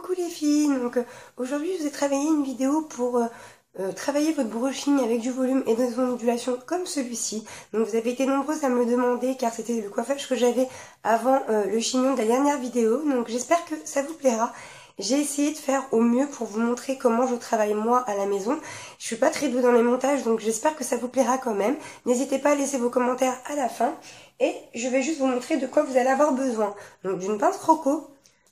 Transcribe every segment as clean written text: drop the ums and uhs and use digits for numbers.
Coucou les filles, aujourd'hui je vous ai travaillé une vidéo pour travailler votre brushing avec du volume et des ondulations comme celui-ci. Donc vous avez été nombreuses à me le demander car c'était le coiffage que j'avais avant le chignon de la dernière vidéo. Donc j'espère que ça vous plaira. J'ai essayé de faire au mieux pour vous montrer comment je travaille moi à la maison. Je suis pas très douée dans les montages donc j'espère que ça vous plaira quand même. N'hésitez pas à laisser vos commentaires à la fin. Et je vais juste vous montrer de quoi vous allez avoir besoin. Donc d'une pince croco,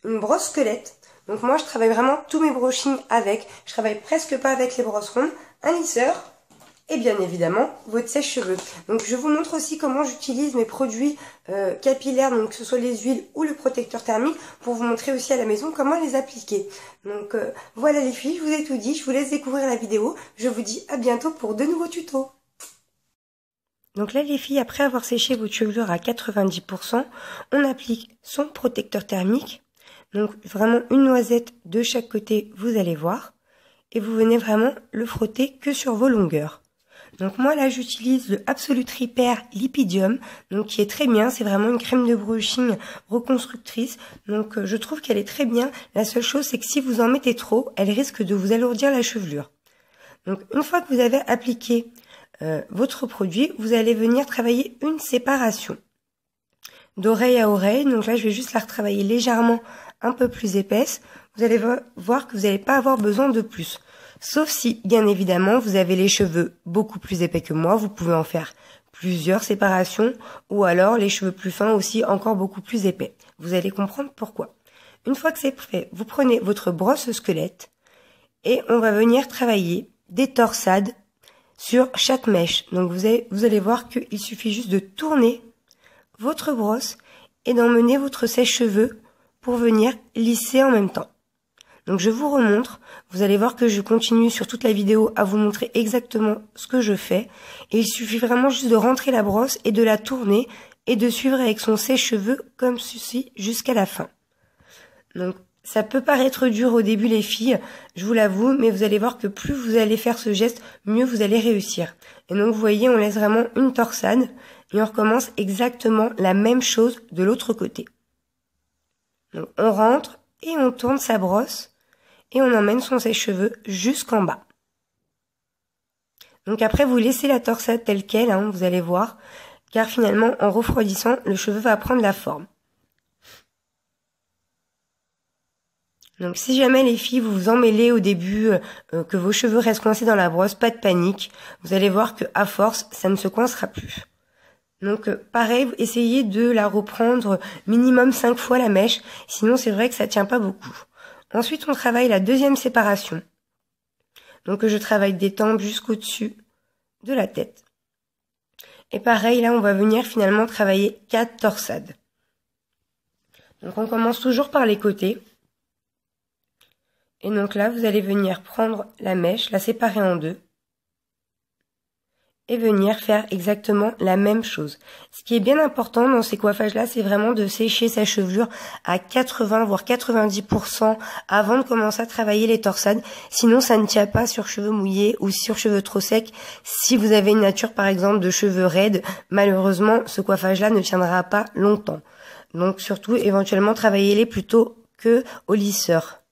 une brosse squelette. Donc moi je travaille vraiment tous mes brushings avec. Je travaille presque pas avec les brosses rondes. Un lisseur et bien évidemment votre sèche-cheveux. Donc je vous montre aussi comment j'utilise mes produits capillaires, donc que ce soit les huiles ou le protecteur thermique, pour vous montrer aussi à la maison comment les appliquer. Donc voilà les filles, je vous ai tout dit, je vous laisse découvrir la vidéo. Je vous dis à bientôt pour de nouveaux tutos. Donc là les filles, après avoir séché votre chevelure à 90%, on applique son protecteur thermique. Donc vraiment une noisette de chaque côté, vous allez voir. Et vous venez vraiment le frotter que sur vos longueurs. Donc moi là j'utilise le Absolute Repair Lipidium, donc qui est très bien, c'est vraiment une crème de brushing reconstructrice. Donc je trouve qu'elle est très bien. La seule chose c'est que si vous en mettez trop, elle risque de vous alourdir la chevelure. Donc une fois que vous avez appliqué votre produit, vous allez venir travailler une séparation d'oreille à oreille. Donc là je vais juste la retravailler légèrement un peu plus épaisse. Vous allez voir que vous n'allez pas avoir besoin de plus. Sauf si, bien évidemment, vous avez les cheveux beaucoup plus épais que moi. Vous pouvez en faire plusieurs séparations. Ou alors les cheveux plus fins aussi, encore beaucoup plus épais. Vous allez comprendre pourquoi. Une fois que c'est fait, vous prenez votre brosse squelette et on va venir travailler des torsades sur chaque mèche. Donc vous allez voir qu'il suffit juste de tourner votre brosse et d'emmener votre sèche-cheveux pour venir lisser en même temps. Donc je vous remontre, vous allez voir que je continue sur toute la vidéo à vous montrer exactement ce que je fais. Et il suffit vraiment juste de rentrer la brosse et de la tourner et de suivre avec son sèche-cheveux comme ceci jusqu'à la fin. Donc ça peut paraître dur au début les filles, je vous l'avoue, mais vous allez voir que plus vous allez faire ce geste, mieux vous allez réussir. Et donc vous voyez, on laisse vraiment une torsade et on recommence exactement la même chose de l'autre côté. Donc on rentre et on tourne sa brosse et on emmène son sèche-cheveux jusqu'en bas. Donc après vous laissez la torsade telle qu'elle, hein, vous allez voir, car finalement en refroidissant, le cheveu va prendre la forme. Donc si jamais les filles vous vous emmêlez au début, que vos cheveux restent coincés dans la brosse, pas de panique, vous allez voir que à force ça ne se coincera plus. Donc pareil, essayez de la reprendre minimum 5 fois la mèche, sinon c'est vrai que ça tient pas beaucoup. Ensuite on travaille la deuxième séparation. Donc je travaille des tempes jusqu'au-dessus de la tête. Et pareil là on va venir finalement travailler 4 torsades. Donc on commence toujours par les côtés. Et donc là vous allez venir prendre la mèche, la séparer en deux. Et venir faire exactement la même chose. Ce qui est bien important dans ces coiffages-là, c'est vraiment de sécher sa chevelure à 80 voire 90% avant de commencer à travailler les torsades. Sinon, ça ne tient pas sur cheveux mouillés ou sur cheveux trop secs. Si vous avez une nature, par exemple, de cheveux raides, malheureusement, ce coiffage-là ne tiendra pas longtemps. Donc, surtout, éventuellement, travaillez-les plutôt que au lisseur.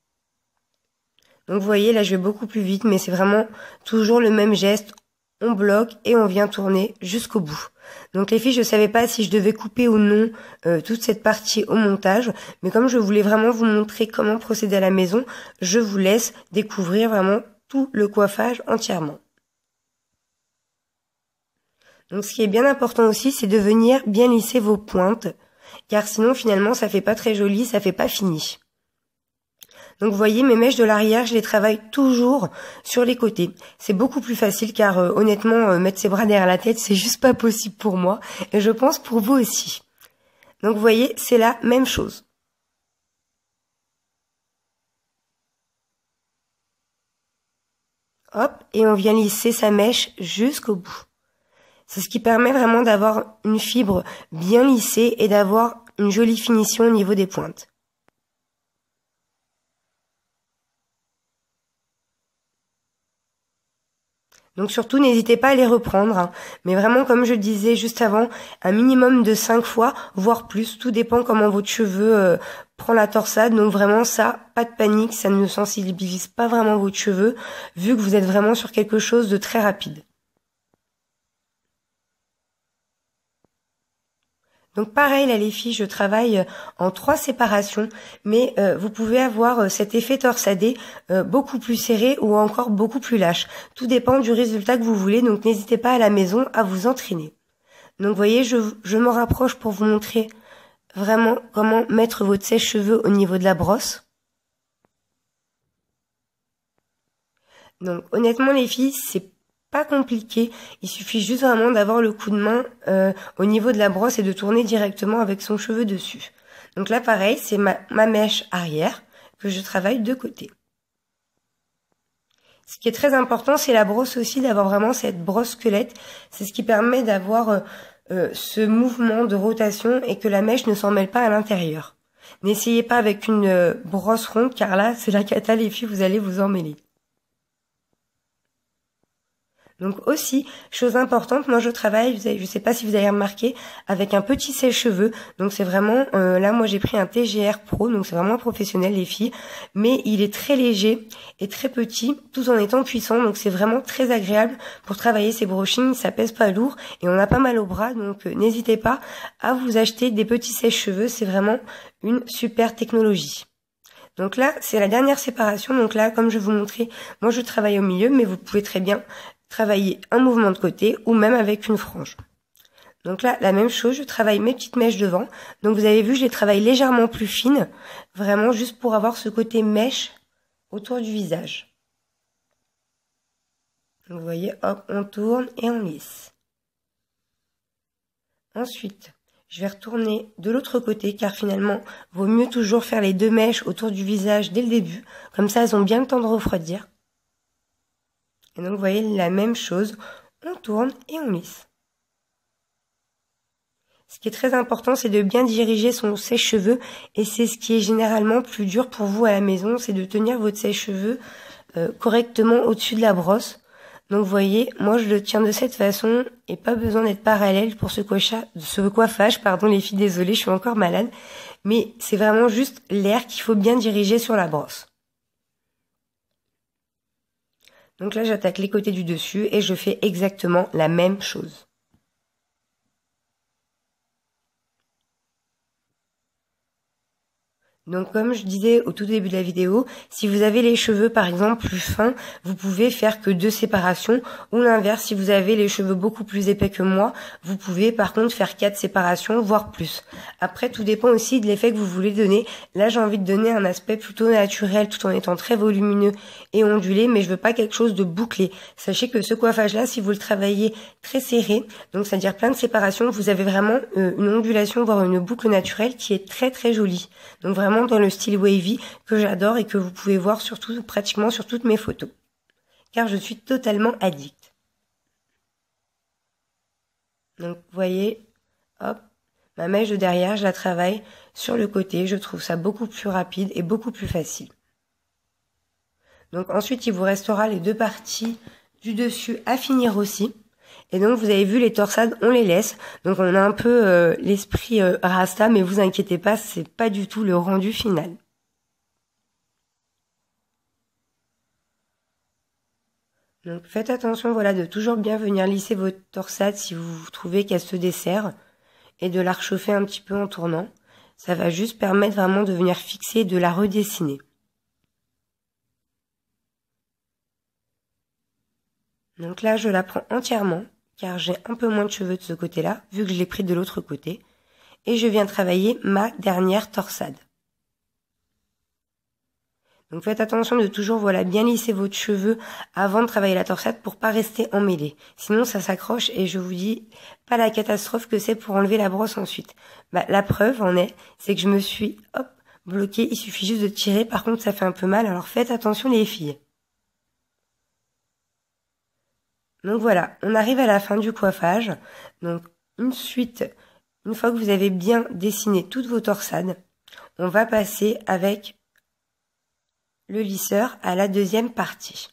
Donc, vous voyez, là, je vais beaucoup plus vite, mais c'est vraiment toujours le même geste. On bloque et on vient tourner jusqu'au bout. Donc les filles, je savais pas si je devais couper ou non toute cette partie au montage, mais comme je voulais vraiment vous montrer comment procéder à la maison, je vous laisse découvrir vraiment tout le coiffage entièrement. Donc ce qui est bien important aussi, c'est de venir bien lisser vos pointes, car sinon finalement ça fait pas très joli, ça fait pas fini. Donc vous voyez, mes mèches de l'arrière, je les travaille toujours sur les côtés. C'est beaucoup plus facile car honnêtement, mettre ses bras derrière la tête, c'est juste pas possible pour moi. Et je pense pour vous aussi. Donc vous voyez, c'est la même chose. Hop, et on vient lisser sa mèche jusqu'au bout. C'est ce qui permet vraiment d'avoir une fibre bien lissée et d'avoir une jolie finition au niveau des pointes. Donc surtout, n'hésitez pas à les reprendre, hein. Mais vraiment, comme je disais juste avant, un minimum de 5 fois, voire plus. Tout dépend comment votre cheveu prend la torsade. Donc vraiment, ça, pas de panique, ça ne sensibilise pas vraiment votre cheveu, vu que vous êtes vraiment sur quelque chose de très rapide. Donc pareil là les filles, je travaille en 3 séparations, mais vous pouvez avoir cet effet torsadé beaucoup plus serré ou encore beaucoup plus lâche. Tout dépend du résultat que vous voulez, donc n'hésitez pas à la maison à vous entraîner. Donc vous voyez, je me rapproche pour vous montrer vraiment comment mettre votre sèche-cheveux au niveau de la brosse. Donc honnêtement les filles, c'est pas compliqué, il suffit juste vraiment d'avoir le coup de main au niveau de la brosse et de tourner directement avec son cheveu dessus. Donc là pareil, c'est ma mèche arrière que je travaille de côté. Ce qui est très important, c'est la brosse aussi, d'avoir vraiment cette brosse squelette. C'est ce qui permet d'avoir ce mouvement de rotation et que la mèche ne s'en mêle pas à l'intérieur. N'essayez pas avec une brosse ronde car là, c'est la cata les filles, vous allez vous emmêler. Donc aussi, chose importante, moi je travaille, je sais pas si vous avez remarqué, avec un petit sèche-cheveux. Donc c'est vraiment, là moi j'ai pris un TGR Pro, donc c'est vraiment professionnel les filles. Mais il est très léger et très petit, tout en étant puissant. Donc c'est vraiment très agréable pour travailler ces brushings, ça pèse pas lourd et on a pas mal au bras. Donc n'hésitez pas à vous acheter des petits sèche-cheveux, c'est vraiment une super technologie. Donc là, c'est la dernière séparation. Donc là, comme je vous montrais, moi je travaille au milieu, mais vous pouvez très bien travailler un mouvement de côté ou même avec une frange. Donc là, la même chose, je travaille mes petites mèches devant. Donc vous avez vu, je les travaille légèrement plus fines, vraiment juste pour avoir ce côté mèche autour du visage. Donc vous voyez, hop, on tourne et on lisse. Ensuite, je vais retourner de l'autre côté car finalement, vaut mieux toujours faire les 2 mèches autour du visage dès le début. Comme ça, elles ont bien le temps de refroidir. Et donc, vous voyez, la même chose, on tourne et on lisse. Ce qui est très important, c'est de bien diriger son sèche-cheveux et c'est ce qui est généralement plus dur pour vous à la maison, c'est de tenir votre sèche-cheveux correctement au-dessus de la brosse. Donc, vous voyez, moi, je le tiens de cette façon et pas besoin d'être parallèle pour ce coiffage. Pardon, les filles, désolée, je suis encore malade. Mais c'est vraiment juste l'air qu'il faut bien diriger sur la brosse. Donc là, j'attaque les côtés du dessus et je fais exactement la même chose. Donc comme je disais au tout début de la vidéo, si vous avez les cheveux par exemple plus fins, vous pouvez faire que 2 séparations, ou l'inverse, si vous avez les cheveux beaucoup plus épais que moi, vous pouvez par contre faire 4 séparations, voire plus. Après, tout dépend aussi de l'effet que vous voulez donner. Là, j'ai envie de donner un aspect plutôt naturel tout en étant très volumineux et ondulé, mais je veux pas quelque chose de bouclé. Sachez que ce coiffage-là, si vous le travaillez très serré, donc c'est-à-dire plein de séparations, vous avez vraiment une ondulation, voire une boucle naturelle qui est très très jolie. Donc vraiment dans le style wavy que j'adore et que vous pouvez voir surtout pratiquement sur toutes mes photos. Car je suis totalement addict. Donc vous voyez, hop, ma mèche de derrière, je la travaille sur le côté. Je trouve ça beaucoup plus rapide et beaucoup plus facile. Donc ensuite, il vous restera les 2 parties du dessus à finir aussi. Et donc, vous avez vu, les torsades, on les laisse. Donc, on a un peu l'esprit rasta, mais vous inquiétez pas, c'est pas du tout le rendu final. Donc, faites attention, voilà, de toujours bien venir lisser votre torsade si vous trouvez qu'elle se dessert et de la réchauffer un petit peu en tournant. Ça va juste permettre vraiment de venir fixer et de la redessiner. Donc là, je la prends entièrement, car j'ai un peu moins de cheveux de ce côté-là, vu que je l'ai pris de l'autre côté. Et je viens travailler ma dernière torsade. Donc faites attention de toujours, voilà, bien lisser votre cheveu avant de travailler la torsade pour pas rester emmêlé. Sinon, ça s'accroche et je vous dis pas la catastrophe que c'est pour enlever la brosse ensuite. Bah, la preuve en est, c'est que je me suis, hop, bloquée. Il suffit juste de tirer. Par contre, ça fait un peu mal. Alors faites attention les filles. Donc voilà, on arrive à la fin du coiffage. Donc ensuite, une fois que vous avez bien dessiné toutes vos torsades, on va passer avec le lisseur à la deuxième partie.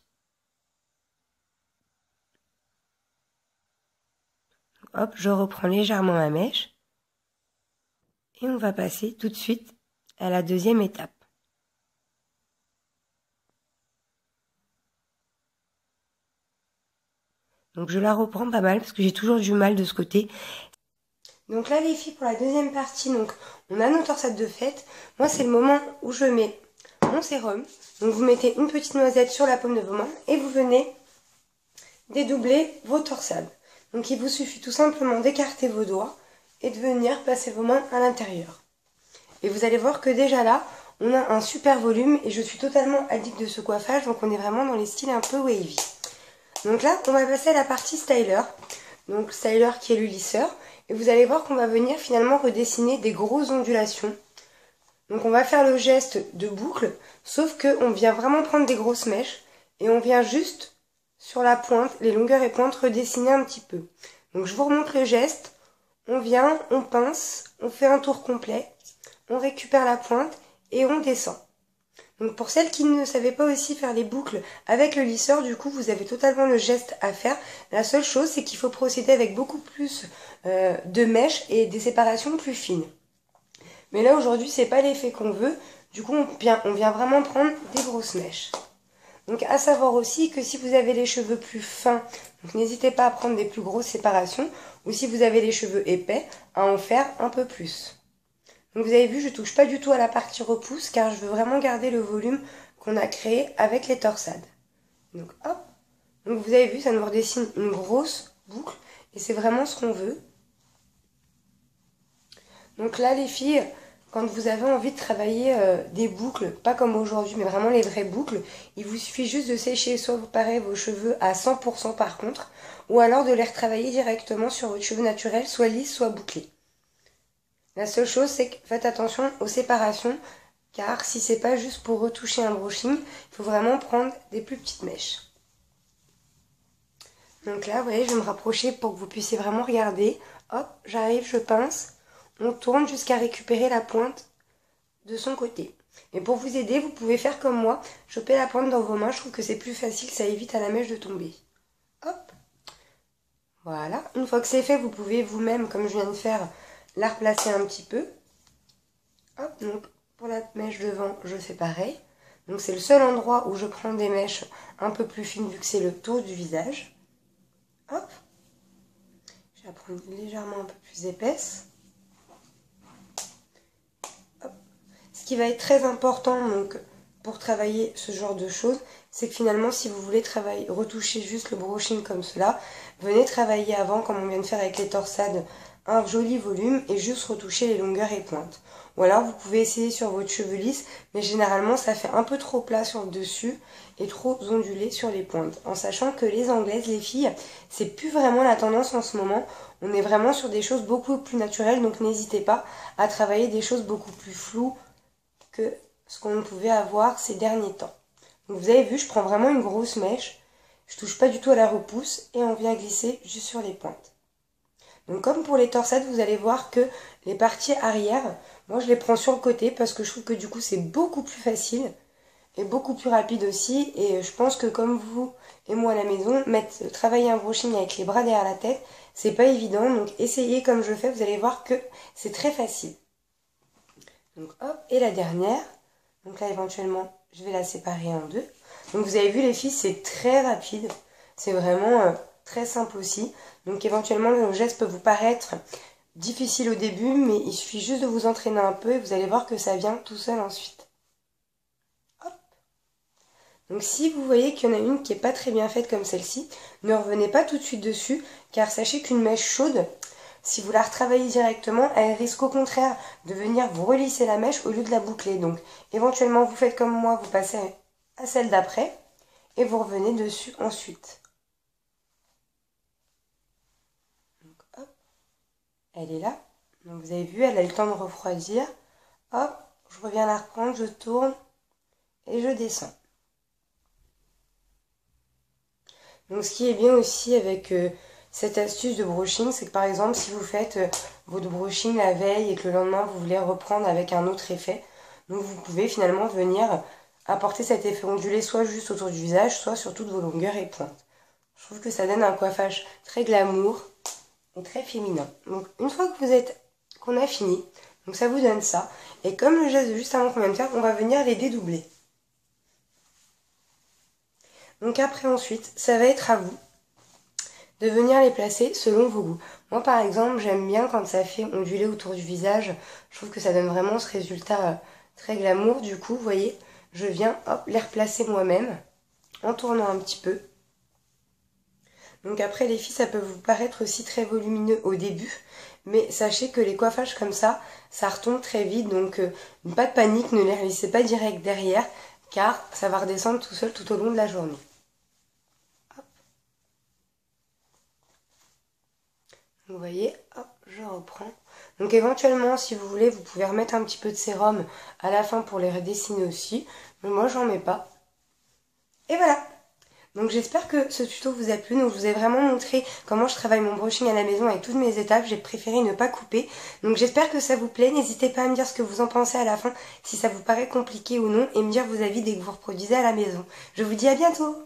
hop, je reprends légèrement ma mèche. Et on va passer tout de suite à la deuxième étape. Donc je la reprends pas mal parce que j'ai toujours du mal de ce côté. Donc là les filles, pour la deuxième partie, donc on a nos torsades de fête. Moi c'est le moment où je mets mon sérum. Donc vous mettez une petite noisette sur la paume de vos mains et vous venez dédoubler vos torsades. Donc il vous suffit tout simplement d'écarter vos doigts et de venir passer vos mains à l'intérieur. Et vous allez voir que déjà là, on a un super volume et je suis totalement addict de ce coiffage, donc on est vraiment dans les styles un peu wavy. Donc là, on va passer à la partie styler. Donc styler qui est le lisseur. Et vous allez voir qu'on va venir finalement redessiner des grosses ondulations. Donc on va faire le geste de boucle, sauf qu'on vient vraiment prendre des grosses mèches et on vient juste sur la pointe, les longueurs et pointes, redessiner un petit peu. Donc je vous remonte le geste. On vient, on pince, on fait un tour complet, on récupère la pointe et on descend. Donc pour celles qui ne savaient pas aussi faire les boucles avec le lisseur, du coup vous avez totalement le geste à faire. La seule chose c'est qu'il faut procéder avec beaucoup plus de mèches et des séparations plus fines. Mais là aujourd'hui c'est pas l'effet qu'on veut, du coup on vient vraiment prendre des grosses mèches. Donc à savoir aussi que si vous avez les cheveux plus fins, donc n'hésitez pas à prendre des plus grosses séparations, ou si vous avez les cheveux épais, à en faire un peu plus. Donc vous avez vu, je touche pas du tout à la partie repousse car je veux vraiment garder le volume qu'on a créé avec les torsades. Donc hop, donc vous avez vu, ça nous redessine une grosse boucle et c'est vraiment ce qu'on veut. Donc là les filles, quand vous avez envie de travailler des boucles, pas comme aujourd'hui mais vraiment les vraies boucles, il vous suffit juste de sécher soit pareil vos cheveux à 100% par contre, ou alors de les retravailler directement sur votre cheveu naturel, soit lisse soit bouclé. La seule chose, c'est que faites attention aux séparations, car si c'est pas juste pour retoucher un brushing, il faut vraiment prendre des plus petites mèches. Donc là, vous voyez, je vais me rapprocher pour que vous puissiez vraiment regarder. Hop, j'arrive, je pince, on tourne jusqu'à récupérer la pointe de son côté. Et pour vous aider, vous pouvez faire comme moi, choper la pointe dans vos mains, je trouve que c'est plus facile, ça évite à la mèche de tomber. Hop, voilà. Une fois que c'est fait, vous pouvez vous-même, comme je viens de faire, la replacer un petit peu. Hop, donc pour la mèche devant, je fais pareil. Donc c'est le seul endroit où je prends des mèches un peu plus fines vu que c'est le tour du visage. Hop, je vais la prendre légèrement un peu plus épaisse. Hop. Ce qui va être très important donc pour travailler ce genre de choses, c'est que finalement si vous voulez retoucher juste le brushing comme cela, venez travailler avant, comme on vient de faire avec les torsades, un joli volume et juste retoucher les longueurs et pointes. Ou alors vous pouvez essayer sur votre cheveu lisse, mais généralement ça fait un peu trop plat sur le dessus et trop ondulé sur les pointes. En sachant que les anglaises, les filles, c'est plus vraiment la tendance en ce moment. On est vraiment sur des choses beaucoup plus naturelles, donc n'hésitez pas à travailler des choses beaucoup plus floues que ce qu'on pouvait avoir ces derniers temps. Donc vous avez vu, je prends vraiment une grosse mèche, je touche pas du tout à la repousse et on vient glisser juste sur les pointes. Donc comme pour les torsades, vous allez voir que les parties arrière, moi je les prends sur le côté parce que je trouve que du coup c'est beaucoup plus facile et beaucoup plus rapide aussi. Et je pense que comme vous et moi à la maison, travailler un brushing avec les bras derrière la tête, c'est pas évident. Donc essayez comme je fais, vous allez voir que c'est très facile. Donc hop, et la dernière, donc là éventuellement je vais la séparer en deux. Donc vous avez vu les filles, c'est très rapide, c'est vraiment très simple aussi. Donc éventuellement le geste peut vous paraître difficile au début, mais il suffit juste de vous entraîner un peu et vous allez voir que ça vient tout seul ensuite. Hop. Donc si vous voyez qu'il y en a une qui n'est pas très bien faite comme celle-ci, ne revenez pas tout de suite dessus, car sachez qu'une mèche chaude, si vous la retravaillez directement, elle risque au contraire de venir vous relisser la mèche au lieu de la boucler. Donc éventuellement vous faites comme moi, vous passez à celle d'après et vous revenez dessus ensuite. Donc hop, elle est là. Donc vous avez vu, elle a eu le temps de refroidir. Hop, je reviens la reprendre, je tourne et je descends. Donc ce qui est bien aussi avec cette astuce de brushing, c'est que par exemple si vous faites votre brushing la veille et que le lendemain vous voulez reprendre avec un autre effet, donc vous pouvez finalement venir apporter cet effet ondulé soit juste autour du visage, soit sur toutes vos longueurs et pointes. Je trouve que ça donne un coiffage très glamour et très féminin. Donc une fois que qu'on a fini, donc ça vous donne ça. Et comme le geste de juste avant qu'on vient de faire, on va venir les dédoubler. Donc après ensuite, ça va être à vous de venir les placer selon vos goûts. Moi par exemple, j'aime bien quand ça fait onduler autour du visage. Je trouve que ça donne vraiment ce résultat très glamour. Du coup, vous voyez, je viens hop, les replacer moi-même en tournant un petit peu. Donc après les filles, ça peut vous paraître aussi très volumineux au début, mais sachez que les coiffages comme ça retombe très vite, donc pas de panique, ne les relissez pas direct derrière, car ça va redescendre tout seul tout au long de la journée. Hop. Vous voyez, hop, je reprends. Donc éventuellement, si vous voulez, vous pouvez remettre un petit peu de sérum à la fin pour les redessiner aussi, mais moi j'en mets pas. Et voilà! Donc j'espère que ce tuto vous a plu. Donc je vous ai vraiment montré comment je travaille mon brushing à la maison avec toutes mes étapes. J'ai préféré ne pas couper. Donc j'espère que ça vous plaît. N'hésitez pas à me dire ce que vous en pensez à la fin, si ça vous paraît compliqué ou non, et me dire vos avis dès que vous reproduisez à la maison. Je vous dis à bientôt!